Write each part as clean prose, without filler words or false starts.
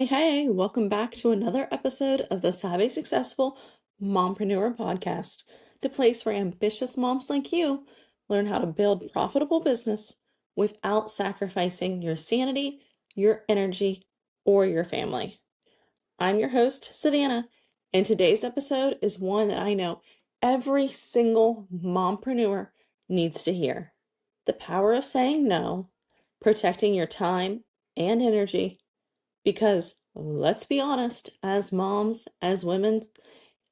Hey, welcome back to another episode of the Savvy Successful Mompreneur Podcast, the place where ambitious moms like you learn how to build profitable business without sacrificing your sanity, your energy, or your family. I'm your host, Savannah, and today's episode is one that I know every single mompreneur needs to hear. The power of saying no, protecting your time and energy, because let's be honest, as moms, as women,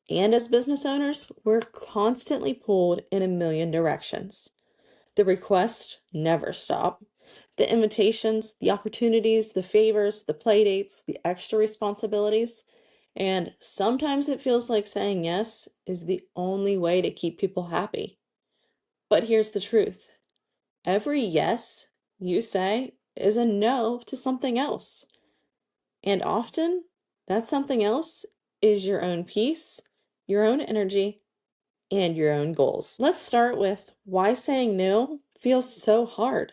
and as business owners, we're constantly pulled in a million directions. The requests never stop. The invitations, the opportunities, the favors, the play dates, the extra responsibilities. And sometimes it feels like saying yes is the only way to keep people happy. But here's the truth. Every yes you say is a no to something else. And often, that something else is your own peace, your own energy, and your own goals. Let's start with why saying no feels so hard.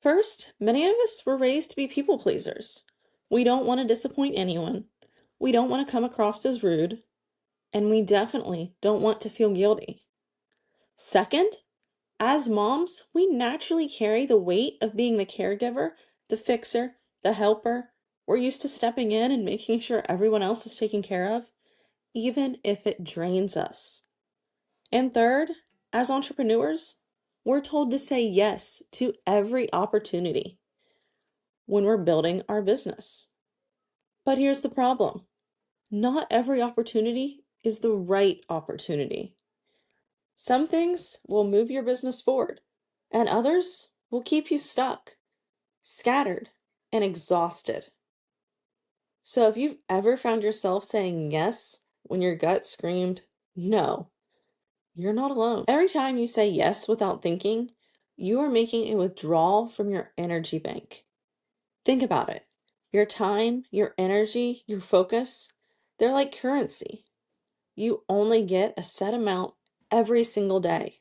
First, many of us were raised to be people pleasers. We don't want to disappoint anyone. We don't want to come across as rude. And we definitely don't want to feel guilty. Second, as moms, we naturally carry the weight of being the caregiver, the fixer, the helper. We're used to stepping in and making sure everyone else is taken care of, even if it drains us. And third, as entrepreneurs, we're told to say yes to every opportunity when we're building our business. But here's the problem. Not every opportunity is the right opportunity. Some things will move your business forward, and others will keep you stuck, scattered, and exhausted. So if you've ever found yourself saying yes when your gut screamed no, you're not alone. Every time you say yes without thinking, you are making a withdrawal from your energy bank. Think about it. Your time, your energy, your focus, they're like currency. You only get a set amount every single day.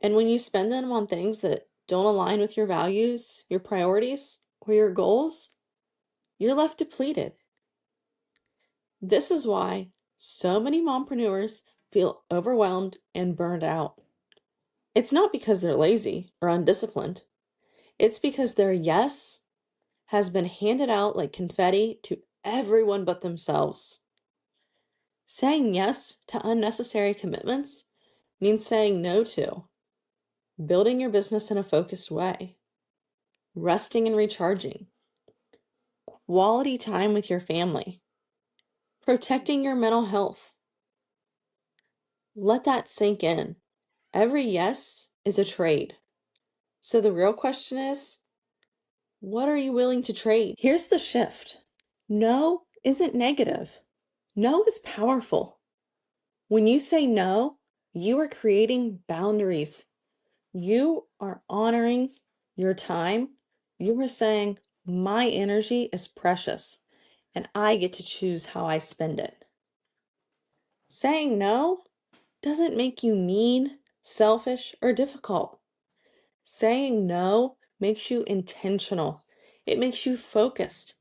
And when you spend them on things that don't align with your values, your priorities, or your goals, you're left depleted. This is why so many mompreneurs feel overwhelmed and burned out. It's not because they're lazy or undisciplined. It's because their yes has been handed out like confetti to everyone but themselves. Saying yes to unnecessary commitments means saying no to building your business in a focused way, resting and recharging, quality time with your family, protecting your mental health. Let that sink in. Every yes is a trade. So the real question is, what are you willing to trade? Here's the shift. No isn't negative. No is powerful. When you say no, you are creating boundaries. You are honoring your time. You are saying, my energy is precious, and I get to choose how I spend it. Saying no doesn't make you mean, selfish, or difficult. Saying no makes you intentional. It makes you focused.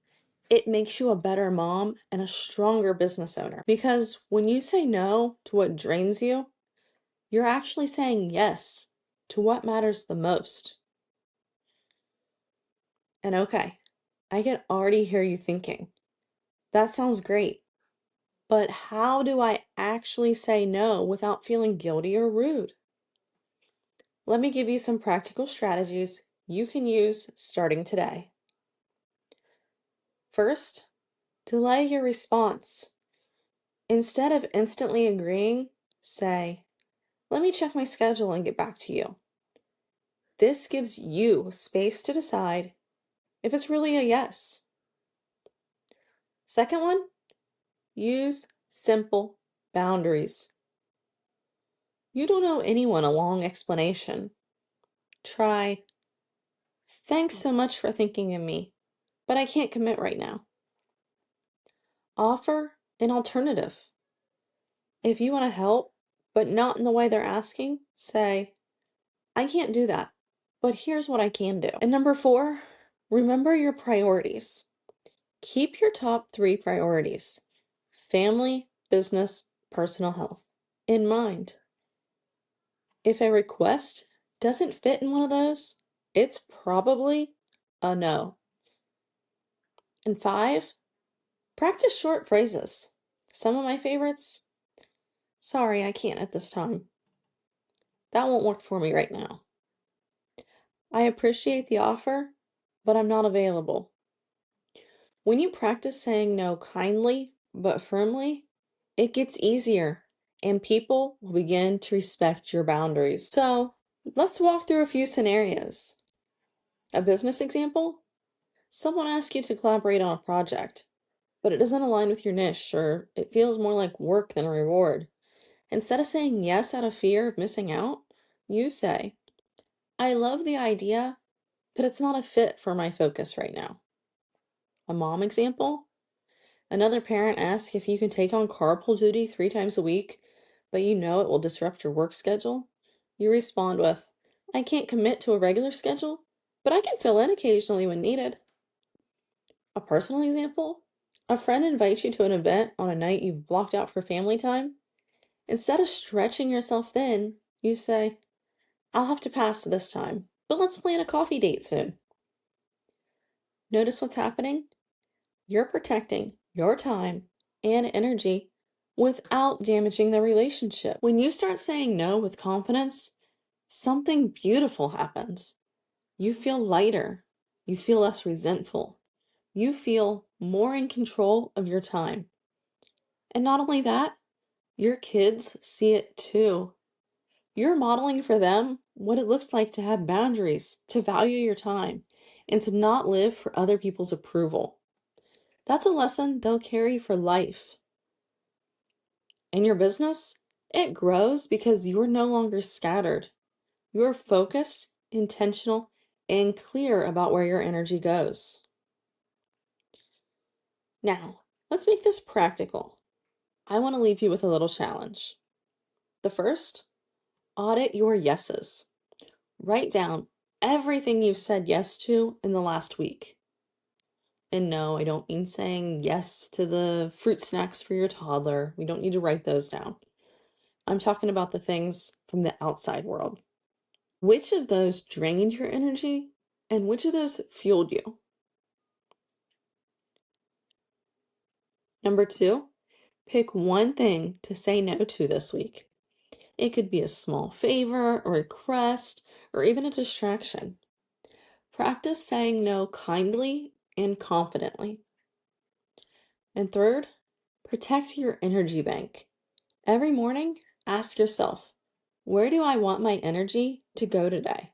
It makes you a better mom and a stronger business owner. Because when you say no to what drains you, you're actually saying yes to what matters the most. And okay, I can already hear you thinking, that sounds great, but how do I actually say no without feeling guilty or rude? Let me give you some practical strategies you can use starting today. First, delay your response. Instead of instantly agreeing, say, let me check my schedule and get back to you. This gives you space to decide if it's really a yes. Second one, use simple boundaries. You don't owe anyone a long explanation. Try, thanks so much for thinking of me, but I can't commit right now. Offer an alternative. If you want to help, but not in the way they're asking, say, I can't do that, but here's what I can do. And number 4, remember your priorities. Keep your top 3 priorities, family, business, personal health, in mind. If a request doesn't fit in one of those, it's probably a no. And 5, practice short phrases. Some of my favorites: sorry, I can't at this time. That won't work for me right now. I appreciate the offer, but I'm not available. When you practice saying no kindly but firmly, it gets easier and people will begin to respect your boundaries. So let's walk through a few scenarios. A business example: someone asks you to collaborate on a project, but it doesn't align with your niche or it feels more like work than a reward. Instead of saying yes out of fear of missing out, you say, I love the idea, but it's not a fit for my focus right now. A mom example: another parent asks if you can take on carpool duty 3 times a week, but you know it will disrupt your work schedule. You respond with, I can't commit to a regular schedule, but I can fill in occasionally when needed. A personal example: a friend invites you to an event on a night you've blocked out for family time. Instead of stretching yourself thin, you say, I'll have to pass this time, but let's plan a coffee date soon. Notice what's happening? You're protecting your time and energy without damaging the relationship. When you start saying no with confidence, something beautiful happens. You feel lighter. You feel less resentful. You feel more in control of your time. And not only that, your kids see it too. You're modeling for them what it looks like to have boundaries, to value your time, and to not live for other people's approval. That's a lesson they'll carry for life. In your business, it grows because you're no longer scattered. You're focused, intentional, and clear about where your energy goes. Now, let's make this practical. I want to leave you with a little challenge. The first, audit your yeses. Write down everything you've said yes to in the last week. And no, I don't mean saying yes to the fruit snacks for your toddler. We don't need to write those down. I'm talking about the things from the outside world. Which of those drained your energy and which of those fueled you? Number 2, pick one thing to say no to this week. It could be a small favor, a request, or even a distraction. Practice saying no kindly and confidently. And third, protect your energy bank. Every morning, ask yourself, where do I want my energy to go today?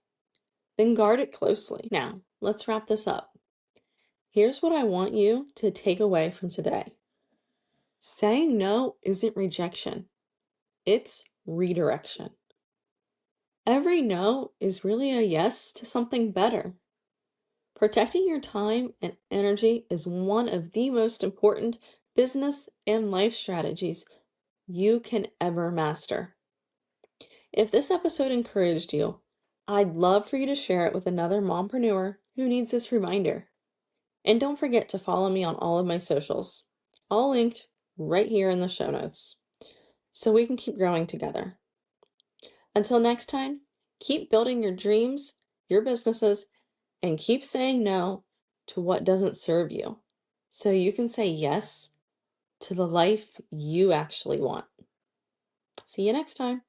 Then guard it closely. Now, let's wrap this up. Here's what I want you to take away from today. Saying no isn't rejection, it's redirection. Every no is really a yes to something better. Protecting your time and energy is one of the most important business and life strategies you can ever master. If this episode encouraged you, I'd love for you to share it with another mompreneur who needs this reminder. And don't forget to follow me on all of my socials, all linked right here in the show notes, so we can keep growing together. Until next time, keep building your dreams, your businesses, and keep saying no to what doesn't serve you, so you can say yes to the life you actually want. See you next time.